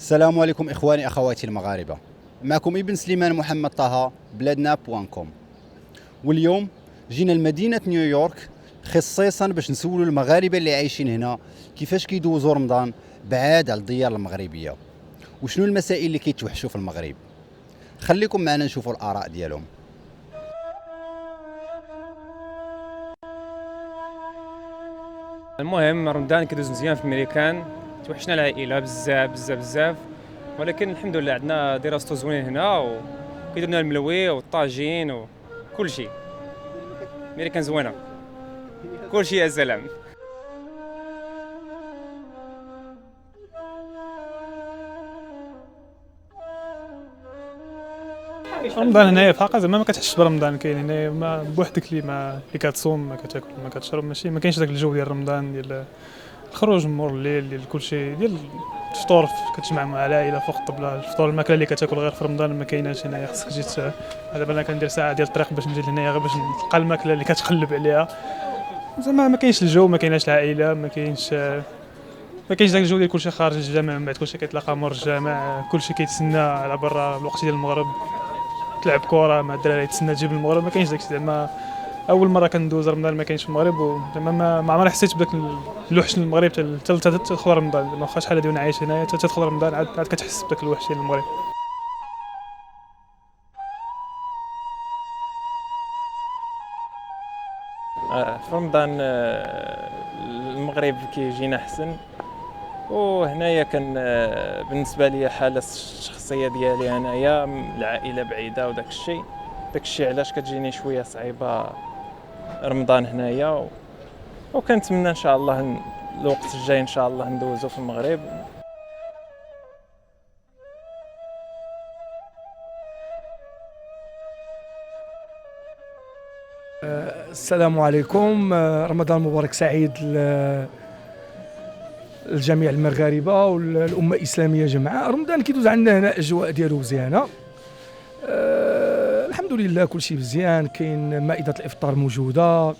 السلام عليكم إخواني أخواتي المغاربة. معكم ابن سليمان محمد طه بلادنا بوانكوم. واليوم جينا لمدينة نيويورك خصيصا باش نسولوا المغاربة اللي عايشين هنا كيفاش كيدوزوا رمضان بعاد على الديار المغربية، وشنو المسائل اللي كيتوحشوا في المغرب. خليكم معنا نشوفوا الآراء ديالهم. المهم رمضان كيدوز مزيان في الميريكان، توحشنا العائله بزاف بزاف بزاف، ولكن الحمد لله عندنا دراسته زوينين هنا وكيديروا لنا الملوي والطاجين وكل شيء. الميريكان زوينه، كل شيء يا سلام. رمضان هنايا في حقا زعما ما كتحسش برمضان، كاين هنايا بوحدك اللي كتصوم ما كتاكل ما كتشرب، ماشي ما كاينش داك الجو ديال رمضان ديال الخروج مور الليل ديال كلشي ديال الفطور، كتجمع مع العائله فوق الطبله. الفطور الماكله اللي كتاكل غير في رمضان ما كايناش هنايا، خصك تجي دابا انا كندير ساعه ديال الطريق باش نجي لهنايا غير باش نلقى الماكله اللي كتقلب عليها. زعما ما كاينش الجو، ما كايناش العائله، ما كاينش داك الجو ديال كلشي خارج الجامع، من بعد كلشي كيتلاقى مور الجامع، كلشي كيتسنى على برا الوقت ديال المغرب تلعب كره مع الدراري، تسنى تجيب المغرب. ما كاينش داكشي، زعما اول مره كندوز رمضان ما كاينش في المغرب، وزعما ما عمري حسيت بداك الوحش للمغرب حتى تدخل رمضان. واخا شحال هادي وانا عايش هنايا حتى تدخل رمضان عاد كتحس بداك الوحش ديال المغرب. في رمضان المغرب كيجينا احسن، وهنايا كان بالنسبه لي حاله الشخصيه ديالي انايا العائله بعيده وداك الشيء علاش كتجيني شويه صعيبه رمضان هنايا، وكنتمنى ان شاء الله الوقت الجاي ان شاء الله ندوزو في المغرب. السلام عليكم. رمضان مبارك سعيد للجميع المغاربه والامه الاسلاميه جمعاء. رمضان كيدوز عندنا هنا اجواء ديالو مزيانه، الحمد لله كل شيء مزيان. كاين مائده الافطار موجوده،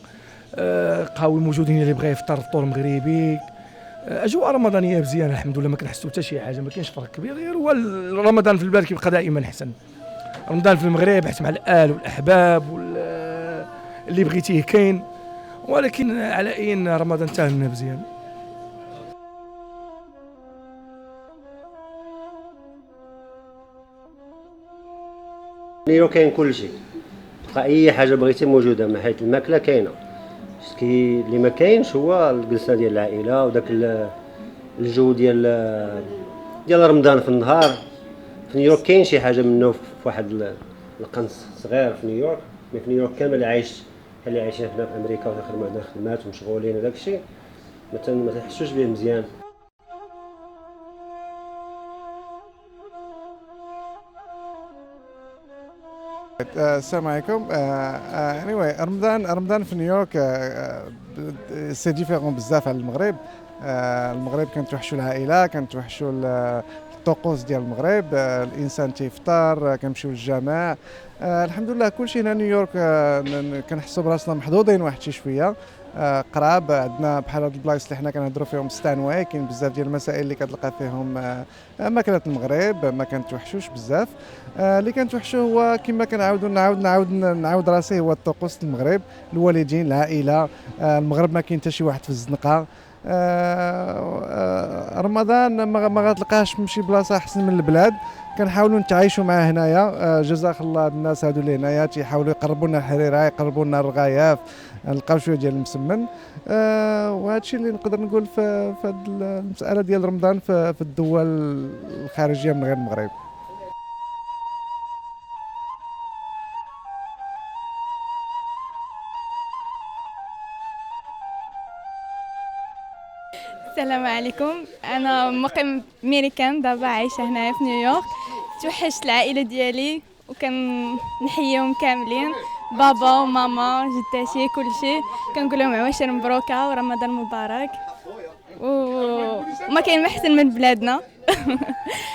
قهاوي موجودين اللي بغى يفطر فطور مغربي. اجواء رمضانيه مزيانه الحمد لله، ما كنحسوا حتى شي حاجه، ما كاينش فرق كبير. غير هو رمضان في البلاد كيبقى دائما احسن. رمضان في المغرب حيت مع الآل والاحباب اللي بغيتيه كاين، ولكن على اين رمضان تاعنا مزيان. نيويورك كاين كل شيء، تلقى اي حاجه بغيتي موجوده، من حيث الماكله كاينه. اللي ما كاينش هو الجلسه ديال العائله وداك الجو ديال رمضان في النهار. في نيويورك كاين شي حاجه منه في واحد القنص صغير في نيويورك، مي في نيويورك كامل اللي عايشين هنا في امريكا وتخدموا عندنا خدمات ومشغولين وداك الشيء ما تحسوش به مزيان. السلام عليكم. anyway رمضان في نيويورك سي ديفيرون بزاف على المغرب. المغرب كنتوحشوا العائله، كنتوحشوا الطقوس ديال المغرب. الانسان تيفطر، كنمشيو للجامع. الحمد لله كلشي هنا نيويورك كنحسوا براسنا محظوظين واحد شي شويه. قراب عندنا بحال هاد البلايص اللي حنا كنهضروا فيهم ستانواي، كاين بزاف ديال المسائل اللي كتلقى فيهم ماكله المغرب، ما كنتوحشوش بزاف. اللي كنتوحشو هو كما كنعاودوا نعاود راسي، هو الطقوس المغرب، الوالدين، العائله. المغرب ما كاين حتى شي واحد في الزنقه. رمضان ما غتلقاش من شي بلاصه احسن من البلاد. كنحاولوا نتعايشوا معاه هنايا. جزاك الله الناس هادو اللي هنايا تيحاولوا يقربوا لنا الحريره، يقربوا لنا الرغاياف، نلقاو شويه ديال المسمن. وهذا الشيء اللي نقدر نقول في هذه المساله ديال رمضان في الدول الخارجيه من غير المغرب. السلام عليكم. انا مقيم ميريكان، دابا عايشه هنايا في نيويورك. توحشت العائله ديالي وكنحييهم كاملين، بابا وماما جداتي كلشي. كنقول لهم عواشر مبروكه ورمضان مبارك، وما كاين ما احسن من بلادنا.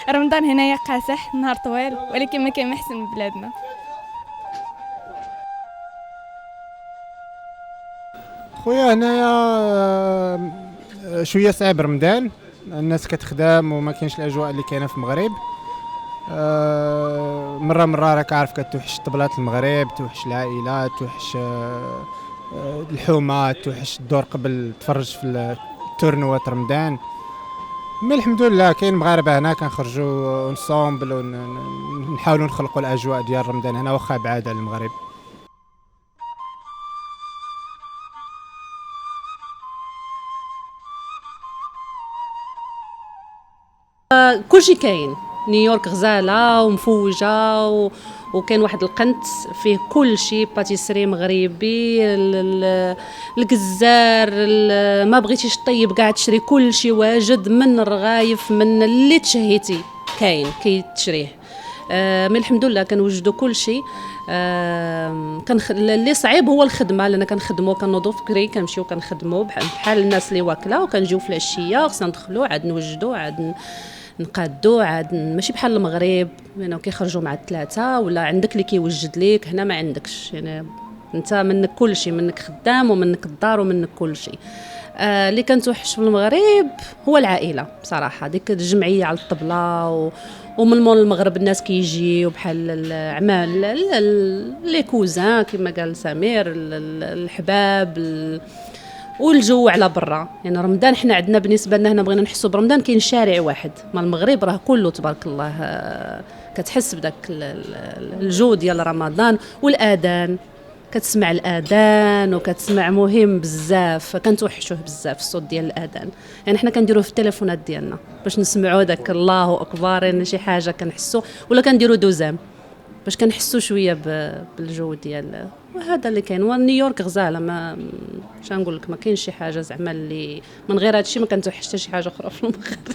رمضان هنايا قاصح، نهار طويل، ولكن ما كاين ما احسن من بلادنا. خويا هنايا شويه صعيب رمضان، الناس كتخدم وما كاينش الاجواء اللي كاينه في المغرب. مره راك عارف كتوحش طبلات المغرب، توحش العائلات، توحش الحومه، توحش الدور قبل تفرج في التورنوات رمضان. مي الحمد لله كاين مغاربه هنا كنخرجوا انصومبل ونحاولوا نخلقوا الاجواء ديال رمضان هنا واخا بعاد على المغرب. كلشي كاين، نيويورك غزاله ومفوجه وكان واحد القنت فيه كلشي، باتيسري مغربي، الكزار، ما بغيتيش طيب كاع تشري كلشي واجد، من الرغايف من اللي تشهيتي كاين كيتشريه. من الحمد لله كنوجدوا كلشي. اللي صعيب هو الخدمه، لان كنخدموا كنوضوا فكري كنمشيو كنخدموا بحال الناس اللي واكله، وكنجيو في العشيه خصنا ندخلوا عاد نوجدوا عاد نقادوا عاد، ماشي بحال المغرب يعني كيخرجوا مع الثلاثه ولا عندك اللي كيوجد ليك، هنا ما عندكش، يعني انت منك كل شيء، منك خدام ومنك الدار ومنك كل شيء. اللي كنتوحش في المغرب هو العائله بصراحه، ديك الجمعيه على الطبله ومن مول المغرب الناس كيجيو بحال العمال لي كوزان كما قال سمير، الحباب والجو على برا. يعني رمضان حنا عندنا بالنسبه لنا هنا بغينا نحسوا برمضان كاين شارع واحد، ما المغرب راه كله تبارك الله كتحس بداك الجو ديال رمضان والاذان، كتسمع الاذان وكتسمع مهم بزاف، كنتوحشوه بزاف الصوت ديال الاذان. يعني حنا كنديروه في التليفونات ديالنا باش نسمعوا داك الله اكبر، يعني شي حاجه كنحسوا، ولا كنديروا دوزام باش كنحسوا شويه بالجو ديال. وهذا اللي كاين. ونيويورك غزاله، ما اش نقول لك، ما كاينش شي حاجه زعما اللي من غير هذا الشيء ما كنتوحش حتى شي حاجه اخرى في المغرب.